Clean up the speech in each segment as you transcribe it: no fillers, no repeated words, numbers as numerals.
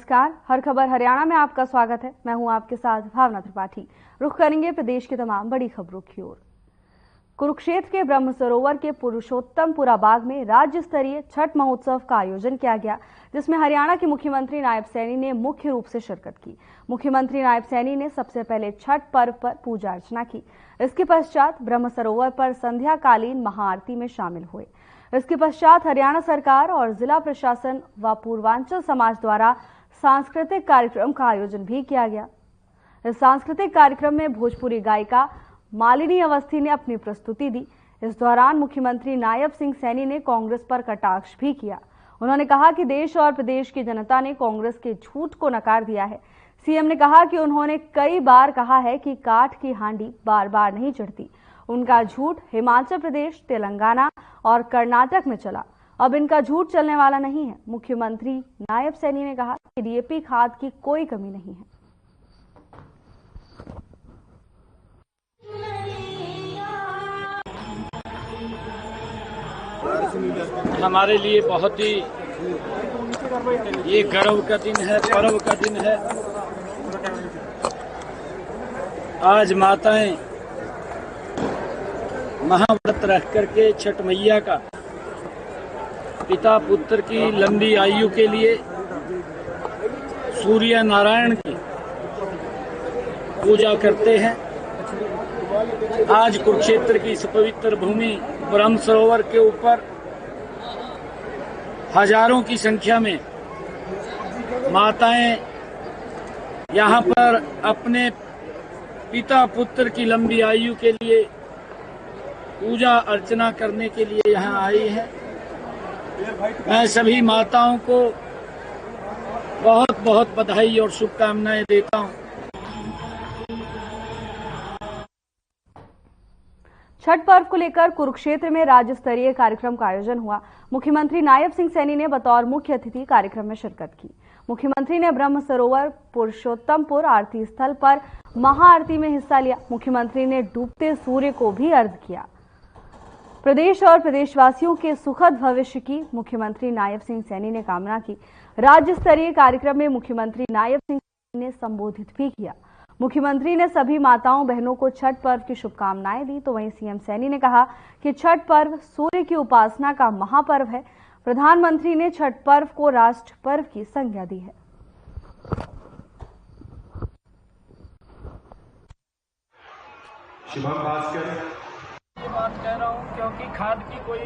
नमस्कार, हर खबर हरियाणा में आपका स्वागत है। मैं हूं आपके साथ भावना त्रिपाठी। रुख करेंगे प्रदेश की तमाम बड़ी खबरों की ओर। कुरुक्षेत्र के ब्रह्म सरोवर के पुरुषोत्तमपुरा बाग में राज्य स्तरीय छठ महोत्सव का आयोजन किया गया, जिसमें हरियाणा के मुख्यमंत्री नायब सैनी ने मुख्य रूप से शिरकत की। मुख्यमंत्री नायब सैनी ने सबसे पहले छठ पर्व पर पूजा अर्चना की। इसके पश्चात ब्रह्म सरोवर पर संध्याकालीन महाआरती में शामिल हुए। इसके पश्चात हरियाणा सरकार और जिला प्रशासन व पूर्वांचल समाज द्वारा सांस्कृतिक कार्यक्रम का आयोजन भी किया गया। इस सांस्कृतिक कार्यक्रम में भोजपुरी गायिका मालिनी अवस्थी ने अपनी प्रस्तुति दी। इस दौरान मुख्यमंत्री नायब सिंह सैनी ने कांग्रेस पर कटाक्ष भी किया। उन्होंने कहा कि देश और प्रदेश की जनता ने कांग्रेस के झूठ को नकार दिया है। सीएम ने कहा कि उन्होंने कई बार कहा है कि काठ की हांडी बार बार नहीं चढ़ती। उनका झूठ हिमाचल प्रदेश, तेलंगाना और कर्नाटक में चला, अब इनका झूठ चलने वाला नहीं है। मुख्यमंत्री नायब सैनी ने कहा कि डीएपी खाद की कोई कमी नहीं है। हमारे लिए बहुत ही ये गर्व का दिन है, पर्व का दिन है। आज माताएं महाव्रत रख करके छठ मैया का पिता पुत्र की लंबी आयु के लिए सूर्य नारायण की पूजा करते हैं। आज कुरुक्षेत्र की इस पवित्र भूमि ब्रह्म सरोवर के ऊपर हजारों की संख्या में माताएं यहाँ पर अपने पिता पुत्र की लंबी आयु के लिए पूजा अर्चना करने के लिए यहाँ आई है। मैं सभी माताओं को बहुत बहुत बधाई और शुभकामनाएं देता हूँ। छठ पर्व को लेकर कुरुक्षेत्र में राज्य स्तरीय कार्यक्रम का आयोजन हुआ। मुख्यमंत्री नायब सिंह सैनी ने बतौर मुख्य अतिथि कार्यक्रम में शिरकत की। मुख्यमंत्री ने ब्रह्म सरोवर पुरुषोत्तमपुर आरती स्थल पर महाआरती में हिस्सा लिया। मुख्यमंत्री ने डूबते सूर्य को भी अर्घ्य किया। प्रदेश और प्रदेशवासियों के सुखद भविष्य की मुख्यमंत्री नायब सिंह सैनी ने कामना की। राज्य स्तरीय कार्यक्रम में मुख्यमंत्री नायब सिंह सैनी ने संबोधित भी किया। मुख्यमंत्री ने सभी माताओं बहनों को छठ पर्व की शुभकामनाएं दी। तो वहीं सीएम सैनी ने कहा कि छठ पर्व सूर्य की उपासना का महापर्व है। प्रधानमंत्री ने छठ पर्व को राष्ट्र पर्व की संज्ञा दी है। शुभम भास्कर ये बात कह रहा हूँ क्योंकि खाद की कोई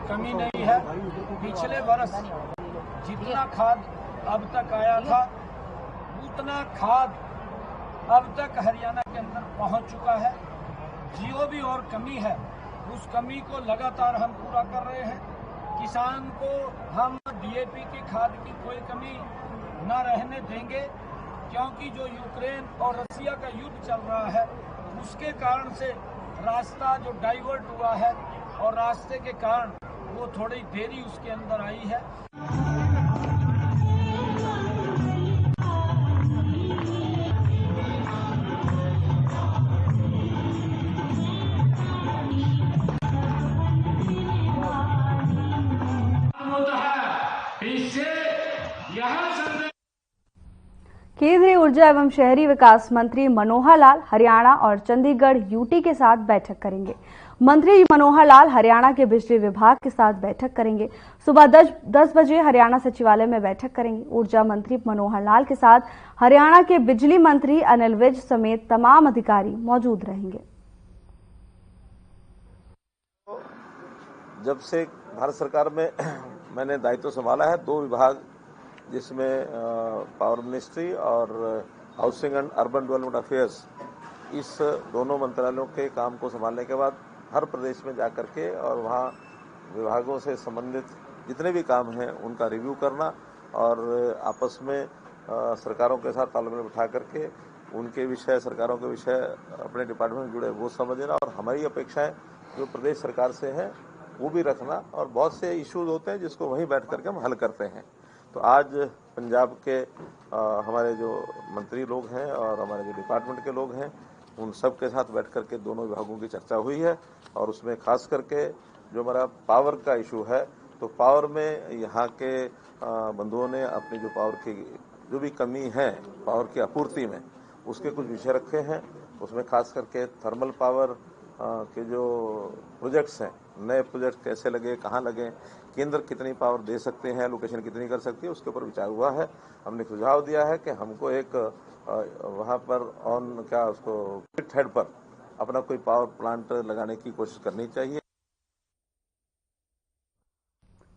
कमी नहीं है। पिछले वर्ष जितना खाद अब तक आया था उतना खाद अब तक हरियाणा के अंदर पहुंच चुका है। जो भी और कमी है उस कमी को लगातार हम पूरा कर रहे हैं। किसान को हम डीएपी की खाद की कोई कमी न रहने देंगे, क्योंकि जो यूक्रेन और रसिया का युद्ध चल रहा है उसके कारण से रास्ता जो डाइवर्ट हुआ है और रास्ते के कारण वो थोड़ी देरी उसके अंदर आई है। केंद्रीय ऊर्जा एवं शहरी विकास मंत्री मनोहर लाल हरियाणा और चंडीगढ़ यूटी के साथ बैठक करेंगे। मंत्री मनोहर लाल हरियाणा के बिजली विभाग के साथ बैठक करेंगे। सुबह 10 बजे हरियाणा सचिवालय में बैठक करेंगे। ऊर्जा मंत्री मनोहर लाल के साथ हरियाणा के बिजली मंत्री अनिल विज समेत तमाम अधिकारी मौजूद रहेंगे। जब से भारत सरकार में मैंने दायित्व संभाला है, 2 विभाग जिसमें पावर मिनिस्ट्री और housing and urban development affairs, इस दोनों मंत्रालयों के काम को संभालने के बाद हर प्रदेश में जाकर के और वहाँ विभागों से संबंधित जितने भी काम हैं उनका रिव्यू करना और आपस में सरकारों के साथ तालमेल बिठा करके उनके विषय, सरकारों के विषय अपने डिपार्टमेंट में जुड़े वो समझना और हमारी अपेक्षाएं जो प्रदेश सरकार से हैं वो भी रखना। और बहुत से इश्यूज होते हैं जिसको वहीं बैठ करके हम हल करते हैं। तो आज पंजाब के हमारे जो मंत्री लोग हैं और हमारे जो डिपार्टमेंट के लोग हैं उन सब के साथ बैठ करके दोनों विभागों की चर्चा हुई है। और उसमें खास करके जो हमारा पावर का इशू है, तो पावर में यहाँ के बंधुओं ने अपनी जो पावर की जो भी कमी है पावर की आपूर्ति में, उसके कुछ विषय रखे हैं। उसमें खास करके थर्मल पावर के जो प्रोजेक्ट्स हैं, नए प्रोजेक्ट कैसे लगे, कहाँ लगे, केंद्र कितनी पावर दे सकते हैं, लोकेशन कितनी कर सकती है, उसके ऊपर विचार हुआ है। हमने सुझाव दिया है कि हमको एक वहाँ पर उसको पिट हेड पर अपना कोई पावर प्लांट लगाने की कोशिश करनी चाहिए।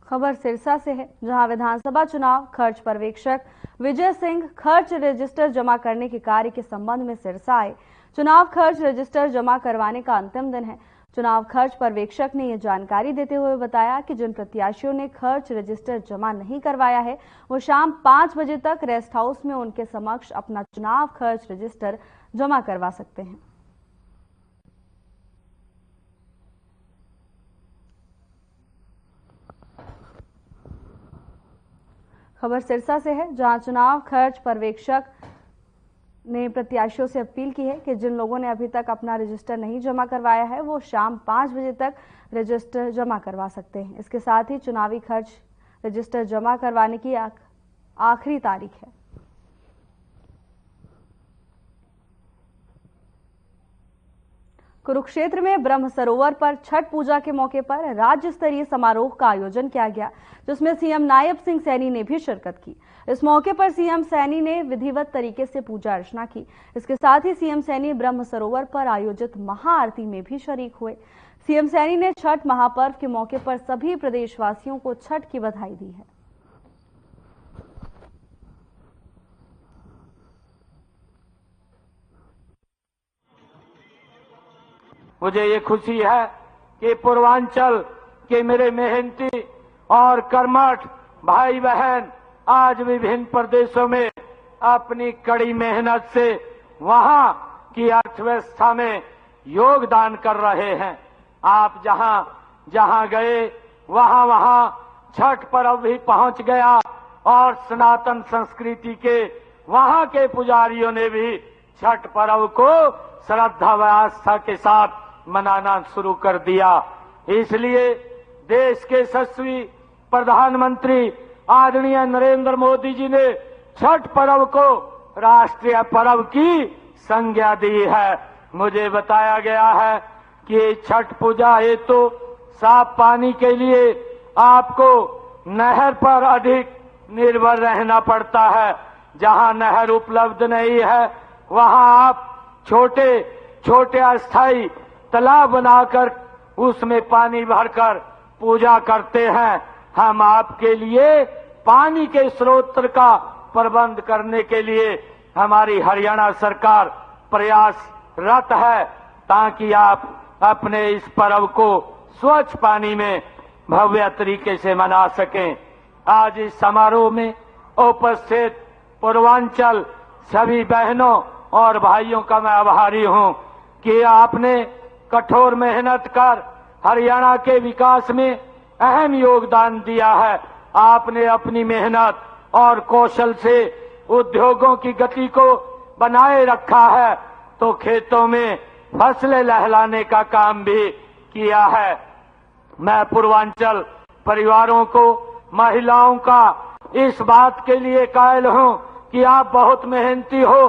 खबर सिरसा से है, जहां विधानसभा चुनाव खर्च पर्यवेक्षक विजय सिंह खर्च रजिस्टर जमा करने के कार्य के संबंध में सिरसा आए। चुनाव खर्च रजिस्टर जमा करवाने का अंतिम दिन है। चुनाव खर्च पर्यवेक्षक ने यह जानकारी देते हुए बताया कि जिन प्रत्याशियों ने खर्च रजिस्टर जमा नहीं करवाया है, वो शाम 5 बजे तक रेस्ट हाउस में उनके समक्ष अपना चुनाव खर्च रजिस्टर जमा करवा सकते हैं। खबर सिरसा से है, जहां चुनाव खर्च पर्यवेक्षक ने प्रत्याशियों से अपील की है कि जिन लोगों ने अभी तक अपना रजिस्टर नहीं जमा करवाया है, वो शाम 5 बजे तक रजिस्टर जमा करवा सकते हैं। इसके साथ ही चुनावी खर्च रजिस्टर जमा करवाने की आखिरी तारीख है। कुरुक्षेत्र में ब्रह्म सरोवर पर छठ पूजा के मौके पर राज्य स्तरीय समारोह का आयोजन किया गया, जिसमें सीएम नायब सिंह सैनी ने भी शिरकत की। इस मौके पर सीएम सैनी ने विधिवत तरीके से पूजा अर्चना की। इसके साथ ही सीएम सैनी ब्रह्म सरोवर पर आयोजित महाआरती में भी शरीक हुए। सीएम सैनी ने छठ महापर्व के मौके पर सभी प्रदेशवासियों को छठ की बधाई दी है। मुझे ये खुशी है कि पूर्वांचल के मेरे मेहनती और कर्मठ भाई बहन आज विभिन्न प्रदेशों में अपनी कड़ी मेहनत से वहां की अर्थव्यवस्था में योगदान कर रहे हैं। आप जहां जहां गए वहां वहां छठ पर्व भी पहुंच गया और सनातन संस्कृति के वहां के पुजारियों ने भी छठ पर्व को श्रद्धा व आस्था के साथ मनाना शुरू कर दिया। इसलिए देश के यशस्वी प्रधानमंत्री आदरणीय नरेंद्र मोदी जी ने छठ पर्व को राष्ट्रीय पर्व की संज्ञा दी है। मुझे बताया गया है कि छठ पूजा हेतु साफ पानी के लिए आपको नहर पर अधिक निर्भर रहना पड़ता है। जहां नहर उपलब्ध नहीं है वहां आप छोटे छोटे अस्थायी तालाब बनाकर उसमें पानी भरकर पूजा करते हैं। हम आपके लिए पानी के स्रोत का प्रबंध करने के लिए हमारी हरियाणा सरकार प्रयासरत है, ताकि आप अपने इस पर्व को स्वच्छ पानी में भव्य तरीके से मना सकें। आज इस समारोह में उपस्थित पूर्वांचल सभी बहनों और भाइयों का मैं आभारी हूं कि आपने कठोर मेहनत कर हरियाणा के विकास में अहम योगदान दिया है। आपने अपनी मेहनत और कौशल से उद्योगों की गति को बनाए रखा है, तो खेतों में फसलें लहलाने का काम भी किया है। मैं पूर्वांचल परिवारों को, महिलाओं का इस बात के लिए कायल हूं कि आप बहुत मेहनती हो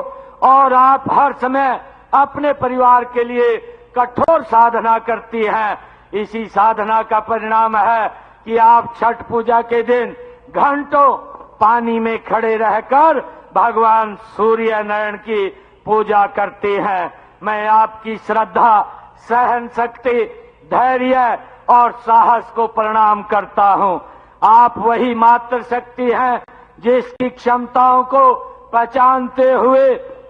और आप हर समय अपने परिवार के लिए कठोर साधना करती हैं। इसी साधना का परिणाम है कि आप छठ पूजा के दिन घंटों पानी में खड़े रहकर भगवान सूर्य नारायण की पूजा करते हैं। मैं आपकी श्रद्धा, सहन शक्ति, धैर्य और साहस को प्रणाम करता हूं। आप वही मातृ शक्ति हैं जिसकी क्षमताओं को पहचानते हुए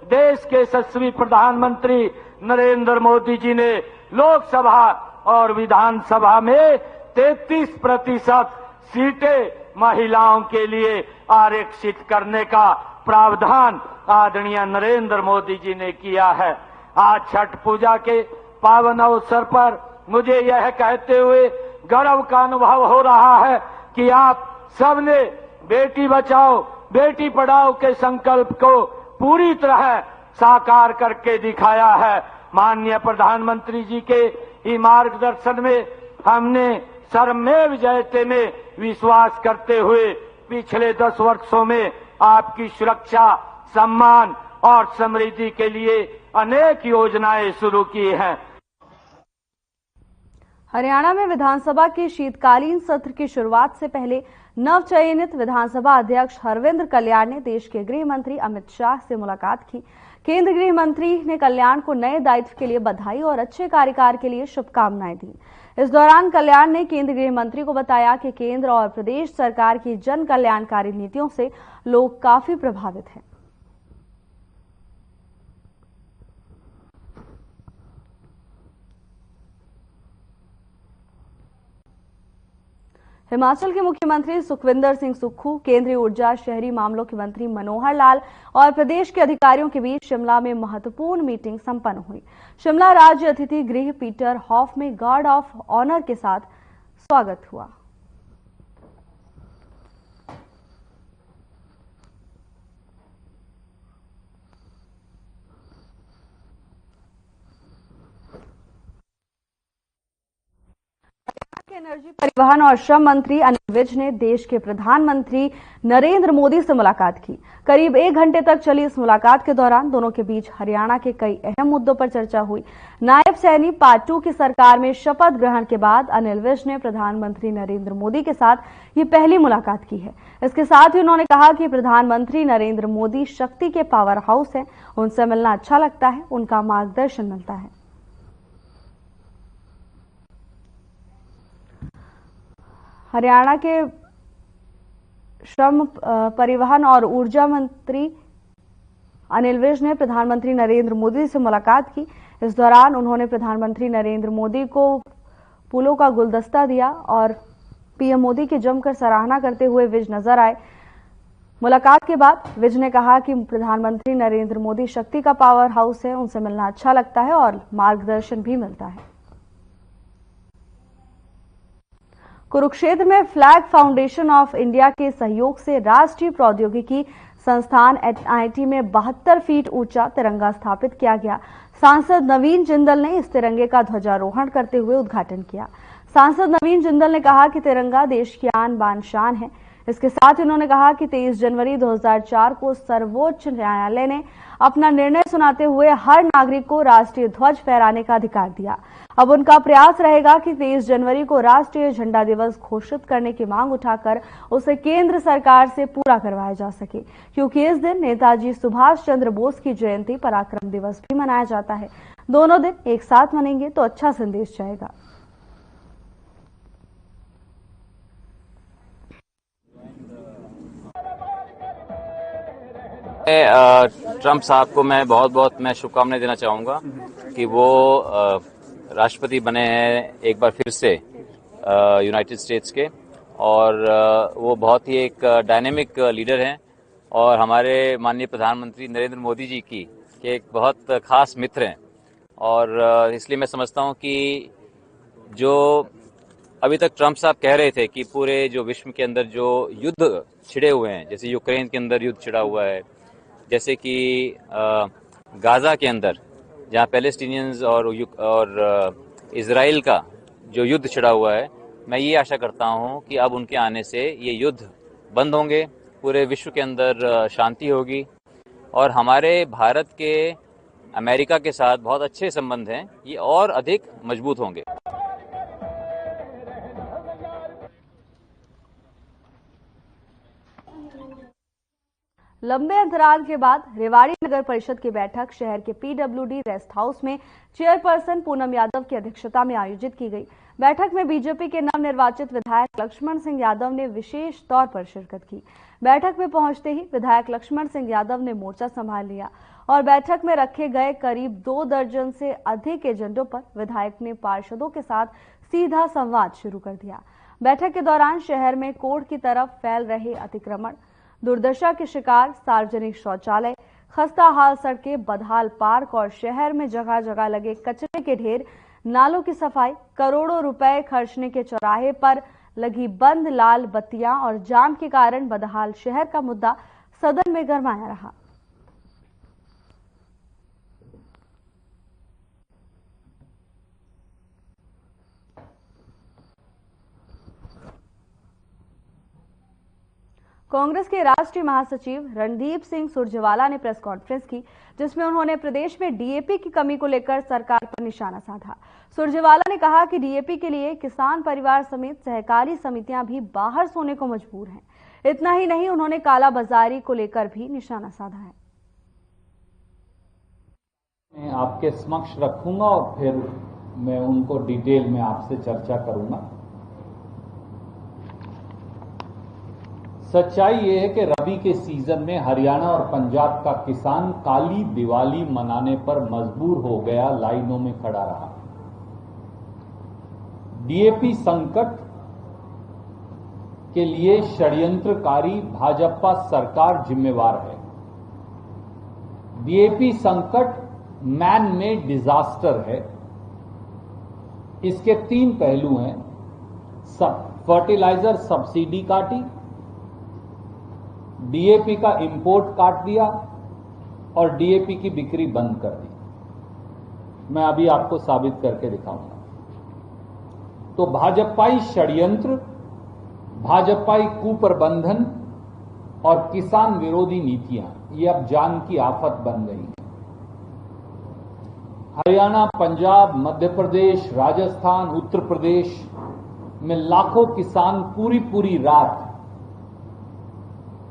देश के यशस्वी प्रधानमंत्री नरेंद्र मोदी जी ने लोकसभा और विधानसभा में 33% सीटें महिलाओं के लिए आरक्षित करने का प्रावधान आदरणीय नरेंद्र मोदी जी ने किया है। आज छठ पूजा के पावन अवसर पर मुझे यह कहते हुए गर्व का अनुभव हो रहा है कि आप सबने बेटी बचाओ बेटी पढ़ाओ के संकल्प को पूरी तरह साकार करके दिखाया है। माननीय प्रधानमंत्री जी के ही मार्गदर्शन में हमने सर्वमेव जयते में विश्वास करते हुए पिछले 10 वर्षों में आपकी सुरक्षा, सम्मान और समृद्धि के लिए अनेक योजनाएं शुरू की हैं। हरियाणा में विधानसभा के शीतकालीन सत्र की शुरुआत से पहले नवचयनित विधानसभा अध्यक्ष हरविंद्र कल्याण ने देश के गृह मंत्री अमित शाह से मुलाकात की। केंद्रीय गृह मंत्री ने कल्याण को नए दायित्व के लिए बधाई और अच्छे कार्यकाल के लिए शुभकामनाएं दी। इस दौरान कल्याण ने केंद्रीय गृह मंत्री को बताया कि केंद्र और प्रदेश सरकार की जन कल्याणकारी नीतियों से लोग काफी प्रभावित हैं। हिमाचल के मुख्यमंत्री सुखविंदर सिंह सुक्खू, केंद्रीय ऊर्जा शहरी मामलों के मंत्री मनोहर लाल और प्रदेश के अधिकारियों के बीच शिमला में महत्वपूर्ण मीटिंग संपन्न हुई। शिमला राज्य अतिथि गृह पीटर हॉफ में गार्ड ऑफ ऑनर के साथ स्वागत हुआ। एनर्जी, परिवहन और श्रम मंत्री अनिल विज ने देश के प्रधानमंत्री नरेंद्र मोदी से मुलाकात की। करीब 1 घंटे तक चली इस मुलाकात के दौरान दोनों के बीच हरियाणा के कई अहम मुद्दों पर चर्चा हुई। नायब सैनी पार्ट 2 की सरकार में शपथ ग्रहण के बाद अनिल विज ने प्रधानमंत्री नरेंद्र मोदी के साथ ये पहली मुलाकात की है। इसके साथ ही उन्होंने कहा कि प्रधानमंत्री नरेंद्र मोदी शक्ति के पावर हाउस हैं, उनसे मिलना अच्छा लगता है, उनका मार्गदर्शन मिलता है। हरियाणा के श्रम, परिवहन और ऊर्जा मंत्री अनिल विज ने प्रधानमंत्री नरेंद्र मोदी से मुलाकात की। इस दौरान उन्होंने प्रधानमंत्री नरेंद्र मोदी को फूलों का गुलदस्ता दिया और पीएम मोदी की जमकर सराहना करते हुए विज नजर आए। मुलाकात के बाद विज ने कहा कि प्रधानमंत्री नरेंद्र मोदी शक्ति का पावर हाउस है, उनसे मिलना अच्छा लगता है और मार्गदर्शन भी मिलता है। कुरुक्षेत्र में फ्लैग फाउंडेशन ऑफ इंडिया के सहयोग से राष्ट्रीय प्रौद्योगिकी संस्थान NIT में 72 फीट ऊंचा तिरंगा स्थापित किया गया। सांसद नवीन जिंदल ने इस तिरंगे का ध्वजारोहण करते हुए उद्घाटन किया। सांसद नवीन जिंदल ने कहा कि तिरंगा देश की आन बान शान है। इसके साथ ही उन्होंने कहा कि 23 जनवरी 2004 को सर्वोच्च न्यायालय ने अपना निर्णय सुनाते हुए हर नागरिक को राष्ट्रीय ध्वज फहराने का अधिकार दिया। अब उनका प्रयास रहेगा कि 23 जनवरी को राष्ट्रीय झंडा दिवस घोषित करने की मांग उठाकर उसे केंद्र सरकार से पूरा करवाया जा सके, क्योंकि इस दिन नेताजी सुभाष चंद्र बोस की जयंती पराक्रम दिवस भी मनाया जाता है। दोनों दिन एक साथ मनेंगे तो अच्छा संदेश जाएगा। ट्रंप साहब को मैं बहुत शुभकामनाएं देना चाहूँगा कि वो राष्ट्रपति बने हैं एक बार फिर से यूनाइटेड स्टेट्स के, और वो बहुत ही एक डायनेमिक लीडर हैं और हमारे माननीय प्रधानमंत्री नरेंद्र मोदी जी की एक बहुत खास मित्र हैं। और इसलिए मैं समझता हूँ कि जो अभी तक ट्रंप साहब कह रहे थे कि पूरे जो विश्व के अंदर जो युद्ध छिड़े हुए हैं, जैसे यूक्रेन के अंदर युद्ध छिड़ा हुआ है, जैसे कि गाजा के अंदर जहां पैलेस्टीनियंस और इजराइल का जो युद्ध छिड़ा हुआ है, मैं ये आशा करता हूं कि अब उनके आने से ये युद्ध बंद होंगे, पूरे विश्व के अंदर शांति होगी और हमारे भारत के अमेरिका के साथ बहुत अच्छे संबंध हैं, ये और अधिक मजबूत होंगे। लंबे अंतराल के बाद रेवाड़ी नगर परिषद की बैठक शहर के PWD रेस्ट हाउस में चेयरपर्सन पूनम यादव की अध्यक्षता में आयोजित की गई। बैठक में बीजेपी के नवनिर्वाचित विधायक लक्ष्मण सिंह यादव ने विशेष तौर पर शिरकत की। बैठक में पहुंचते ही विधायक लक्ष्मण सिंह यादव ने मोर्चा संभाल लिया और बैठक में रखे गए करीब 2 दर्जन से अधिक एजेंडों पर विधायक ने पार्षदों के साथ सीधा संवाद शुरू कर दिया। बैठक के दौरान शहर में कोर्ट की तरफ फैल रहे अतिक्रमण, दुर्दशा के शिकार सार्वजनिक शौचालय, खस्ता हाल सड़कें, बदहाल पार्क और शहर में जगह जगह लगे कचरे के ढेर, नालों की सफाई, करोड़ों रुपए खर्चने के चौराहे पर लगी बंद लाल बत्तियां और जाम के कारण बदहाल शहर का मुद्दा सदन में गरमाया रहा। कांग्रेस के राष्ट्रीय महासचिव रणदीप सिंह सुरजेवाला ने प्रेस कॉन्फ्रेंस की, जिसमें उन्होंने प्रदेश में डीएपी की कमी को लेकर सरकार पर निशाना साधा। सुरजेवाला ने कहा कि डीएपी के लिए किसान परिवार समेत सहकारी समितियां भी बाहर सोने को मजबूर हैं। इतना ही नहीं, उन्होंने कालाबाजारी को लेकर भी निशाना साधा है। मैं आपके समक्ष रखूंगा और फिर मैं उनको डिटेल में आपसे चर्चा करूंगा। सच्चाई ये है कि रबी के सीजन में हरियाणा और पंजाब का किसान काली दिवाली मनाने पर मजबूर हो गया, लाइनों में खड़ा रहा। डीएपी संकट के लिए षड्यंत्रकारी भाजपा सरकार जिम्मेवार है। डीएपी संकट मैन मेड डिजास्टर है। इसके 3 पहलू हैं। फर्टिलाइजर सब्सिडी काटी, डीएपी का इंपोर्ट काट दिया और डीएपी की बिक्री बंद कर दी। मैं अभी आपको साबित करके दिखाऊंगा। तो भाजपाई षड्यंत्र, भाजपाई कुप्रबंधन और किसान विरोधी नीतियां ये अब जान की आफत बन गई हैं। हरियाणा, पंजाब, मध्य प्रदेश, राजस्थान, उत्तर प्रदेश में लाखों किसान पूरी रात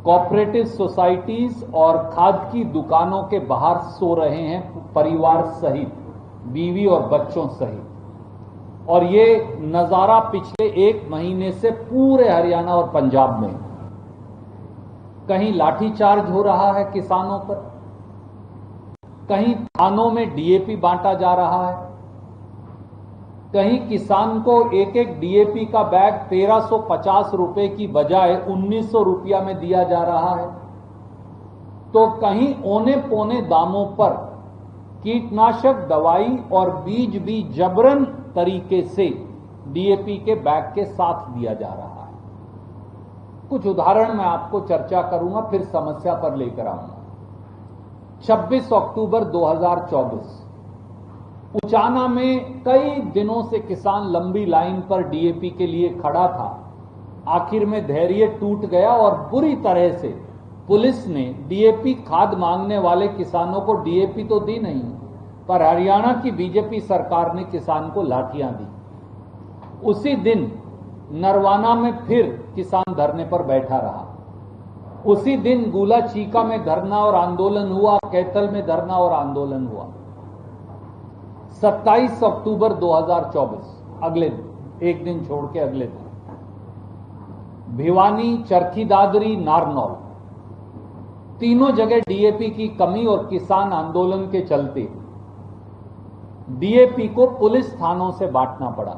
कोऑपरेटिव सोसाइटीज और खाद की दुकानों के बाहर सो रहे हैं, परिवार सहित, बीवी और बच्चों सहित। और ये नजारा पिछले 1 महीने से पूरे हरियाणा और पंजाब में। कहीं लाठीचार्ज हो रहा है किसानों पर, कहीं थानों में डीएपी बांटा जा रहा है, कहीं किसान को एक डीएपी का बैग 1350 रुपए की बजाय 1900 रुपया में दिया जा रहा है, तो कहीं औने पौने दामों पर कीटनाशक दवाई और बीज भी जबरन तरीके से डीएपी के बैग के साथ दिया जा रहा है। कुछ उदाहरण मैं आपको चर्चा करूंगा, फिर समस्या पर लेकर आऊंगा। 26 अक्टूबर 2024 उचाना में कई दिनों से किसान लंबी लाइन पर डीएपी के लिए खड़ा था। आखिर में धैर्य टूट गया और बुरी तरह से पुलिस ने डीएपी खाद मांगने वाले किसानों को डीएपी तो दी नहीं, पर हरियाणा की बीजेपी सरकार ने किसान को लाठियां दी। उसी दिन नरवाना में फिर किसान धरने पर बैठा रहा। उसी दिन गुला चीका में धरना और आंदोलन हुआ, कैथल में धरना और आंदोलन हुआ। 27 अक्टूबर 2024 अगले दिन, एक दिन छोड़ के अगले दिन, भिवानी, चरखी दादरी, नारनौल, तीनों जगह डीएपी की कमी और किसान आंदोलन के चलते डीएपी को पुलिस थानों से बांटना पड़ा।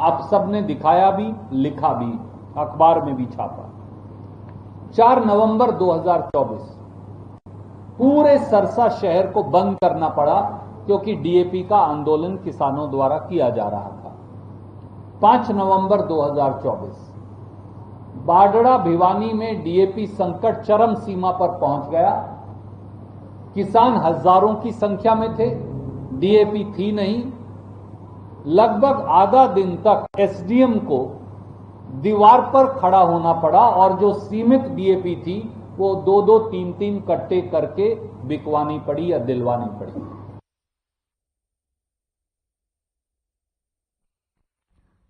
आप सबने दिखाया भी, लिखा भी, अखबार में भी छापा। 4 नवंबर 2024 पूरे सरसा शहर को बंद करना पड़ा क्योंकि डीएपी का आंदोलन किसानों द्वारा किया जा रहा था। 5 नवंबर 2024 बाडड़ा, भिवानी में डीएपी संकट चरम सीमा पर पहुंच गया। किसान हजारों की संख्या में थे, डीएपी थी नहीं। लगभग आधा दिन तक एसडीएम को दीवार पर खड़ा होना पड़ा और जो सीमित डीएपी थी वो 2-2, 3-3 कट्टे करके बिकवानी पड़ी या दिलवानी पड़ी।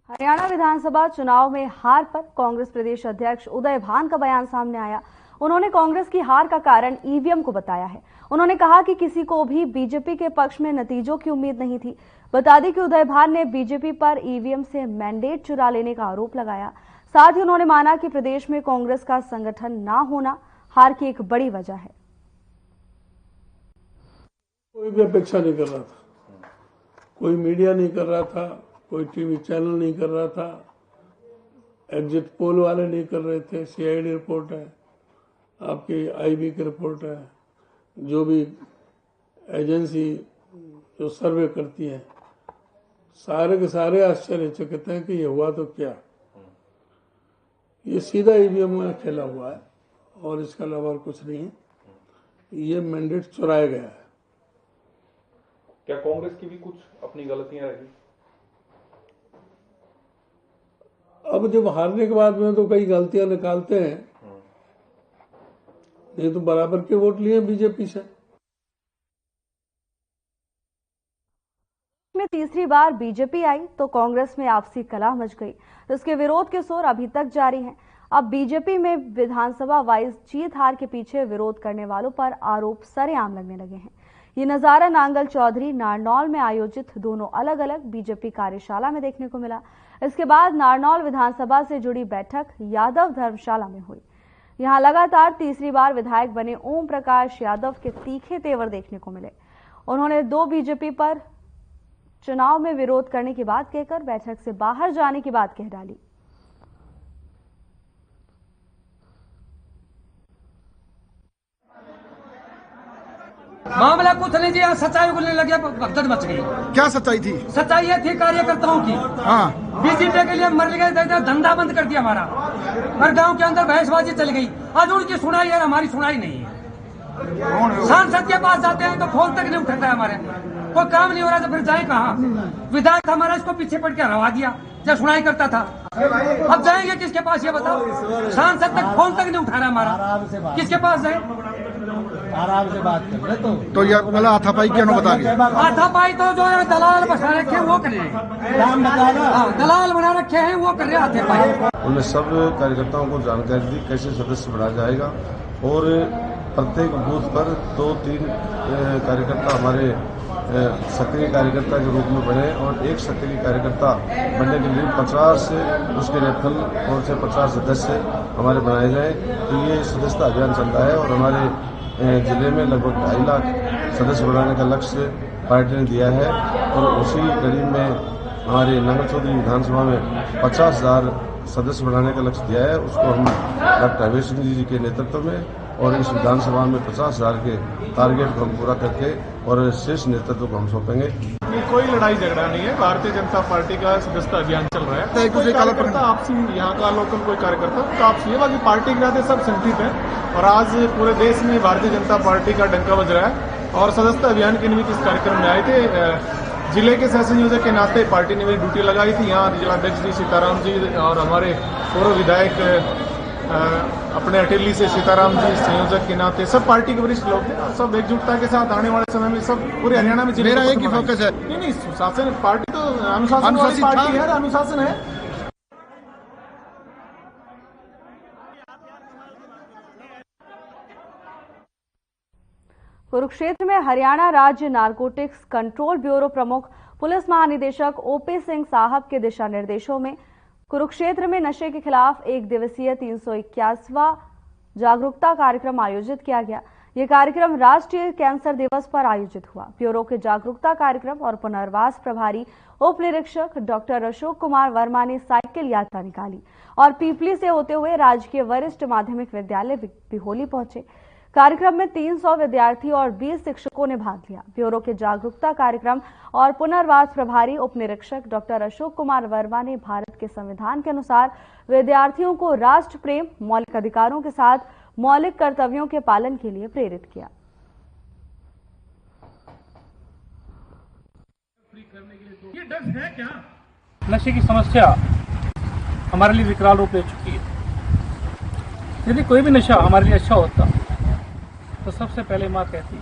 हरियाणा विधानसभा चुनाव में हार पर कांग्रेस प्रदेश अध्यक्ष उदय भान का बयान सामने आया। उन्होंने कांग्रेस की हार का कारण ईवीएम को बताया है। उन्होंने कहा कि किसी को भी बीजेपी के पक्ष में नतीजों की उम्मीद नहीं थी। बता दें कि उदय भान ने बीजेपी पर ईवीएम से मैंडेट चुरा लेने का आरोप लगाया। साथ ही उन्होंने माना कि प्रदेश में कांग्रेस का संगठन ना होना हार की एक बड़ी वजह है। कोई भी अपेक्षा नहीं कर रहा था, कोई मीडिया नहीं कर रहा था, कोई टीवी चैनल नहीं कर रहा था, एग्जिट पोल वाले नहीं कर रहे थे। सीआईडी रिपोर्ट है, आपकी आईबी की रिपोर्ट है, जो भी एजेंसी जो सर्वे करती है, सारे के सारे आश्चर्यचकित हैं कि ये हुआ तो क्या। ये सीधा ईवीएम में खेला हुआ है और इसके अलावा और कुछ नहीं है। ये मैंडेट चुराया गया है। क्या कांग्रेस की भी कुछ अपनी गलतियां रही? अब जब हारने के बाद में तो कई गलतियां निकालते हैं, नहीं तो बराबर के वोट लिए बीजेपी से। में तीसरी बार बीजेपी आई तो कांग्रेस में आपसी कलह मच गई। इसके विरोध के शोर अभी तक जारी हैं। अब बीजेपी में विधानसभा वाइज जीत हार के पीछे विरोध करने वालों पर आरोप सरेआम लगने लगे हैं। ये नजारा नांगल चौधरी नारनौल में आयोजित दोनों अलग अलग बीजेपी कार्यशाला में देखने को मिला। इसके बाद नारनौल विधानसभा से जुड़ी बैठक यादव धर्मशाला में हुई। यहां लगातार तीसरी बार विधायक बने ओम प्रकाश यादव के तीखे तेवर देखने को मिले। उन्होंने दो बीजेपी पर चुनाव में विरोध करने की बात कहकर बैठक से बाहर जाने की बात कह डाली। मामला कुछ नहीं जी, यहाँ सच्चाई बोलने लगे, भगदड़ मच गई। क्या सच्चाई थी? सच्चाई ये थी कार्यकर्ताओं की। हाँ, बीजेपी के लिए मर गए, धंधा बंद कर दिया हमारा, हर गांव के अंदर बहसबाजी चल गई। आज उनकी सुनाई है, हमारी सुनाई नहीं है। सांसद के पास जाते हैं तो फोन तक नहीं उठाता है, हमारे कोई काम नहीं हो रहा तो फिर जाए कहाँ? विधायक हमारा इसको पीछे पड़ के हरवा दिया जब सुनाई करता था। अब जाएंगे किसके पास ये बताओ? सांसद तक फोन तक नहीं उठा रहा हमारा, किसके पास जाए? आराम से बात कर रहे तो ये वाला हाथापाई क्यों बता रही? हाथापाई तो जो है दलाल बना रखे हैं वो कर रहे हैं, दलाल बना रखे हैं वो कर रहे हैं हाथापाई। उन्हें सब कार्यकर्ताओं को जानकारी दी कैसे सदस्य बनाया जाएगा और प्रत्येक बूथ पर 2-3 कार्यकर्ता हमारे सक्रिय कार्यकर्ता के रूप में बने और एक सक्रिय कार्यकर्ता बनने के लिए 50 उसके रेफरल और से 50 सदस्य हमारे बनाए जाए। तो ये सदस्यता अभियान चल रहा है और हमारे जिले में लगभग 2.5 लाख सदस्य बनाने का लक्ष्य पार्टी ने दिया है और उसी कड़ी में हमारे नांगल चौधरी विधानसभा में 50,000 सदस्य बनाने का लक्ष्य दिया है। उसको हम डॉक्टर अभय सिंह जी के नेतृत्व में और इस विधानसभा में 50,000 के टारगेट को हम पूरा करके और शेष नेतृत्व को हम सौंपेंगे। कोई लड़ाई झगड़ा नहीं है, भारतीय जनता पार्टी का सदस्यता अभियान चल रहा है। कोई कार्यकर्ता आपसी, यहाँ का लोकल कोई कार्यकर्ता तो आपसी है, बाकी पार्टी के नाते सब संगठित है और आज पूरे देश में भारतीय जनता पार्टी का डंका बज रहा है। और सदस्यता अभियान के निमित्त इस कार्यक्रम में आए थे। जिले के सह संयोजक के नाते पार्टी ने मेरी ड्यूटी लगाई थी। यहाँ जिलाध्यक्ष जी सीताराम जी और हमारे पूर्व विधायक अपने अटेली से सीताराम जी संयोजक के नाते सब पार्टी के वरिष्ठ लोग थे। सब एकजुटता के साथ आने वाले समय में सब पूरे हरियाणा में मेरा एक ही फोकस है। नहीं, शासन पार्टी तो अनुशासन वाली पार्टी है, अनुशासन है। कुरुक्षेत्र में हरियाणा राज्य नारकोटिक्स कंट्रोल ब्यूरो प्रमुख पुलिस महानिदेशक ओपी सिंह साहब के दिशा निर्देशों में कुरुक्षेत्र में नशे के खिलाफ 1 दिवसीय 321वां जागरूकता कार्यक्रम आयोजित किया गया। यह कार्यक्रम राष्ट्रीय कैंसर दिवस पर आयोजित हुआ। ब्यूरो के जागरूकता कार्यक्रम और पुनर्वास प्रभारी उप निरीक्षक डॉक्टर अशोक कुमार वर्मा ने साइकिल यात्रा निकाली और पीपली से होते हुए राजकीय वरिष्ठ माध्यमिक विद्यालय बिहोली पहुंचे। कार्यक्रम में 300 विद्यार्थी और 20 शिक्षकों ने भाग लिया। ब्यूरो के जागरूकता कार्यक्रम और पुनर्वास प्रभारी उप निरीक्षक डॉक्टर अशोक कुमार वर्मा ने भारत के संविधान के अनुसार विद्यार्थियों को राष्ट्र प्रेम, मौलिक अधिकारों के साथ मौलिक कर्तव्यों के पालन के लिए प्रेरित किया। ये ड्रग्स है क्या? नशे की समस्या हमारे लिए विकराल रूप ले चुकी है। यदि कोई भी नशा हमारे लिए अच्छा होता तो सबसे पहले माँ कहती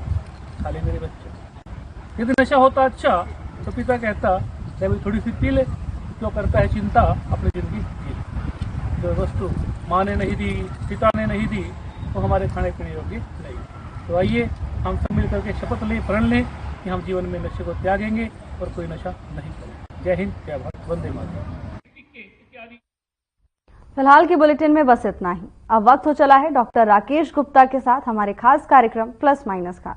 खा ले मेरे बच्चे। यदि नशा होता अच्छा तो पिता कहता अभी थोड़ी सी पी ले। जो करता है चिंता अपनी जिंदगी जी। जो वस्तु माँ ने नहीं दी, पिता ने नहीं दी, वो हमारे खाने पीने योग्य नहीं। तो आइए हम सब मिल करके शपथ लें, प्रण लें कि हम जीवन में नशे को त्यागेंगे और कोई नशा नहीं करेंगे। जय हिंद, जय भारत, वंदे मातरम। फिलहाल की बुलेटिन में बस इतना ही। अब वक्त हो चला है डॉक्टर राकेश गुप्ता के साथ हमारे खास कार्यक्रम प्लस माइनस का।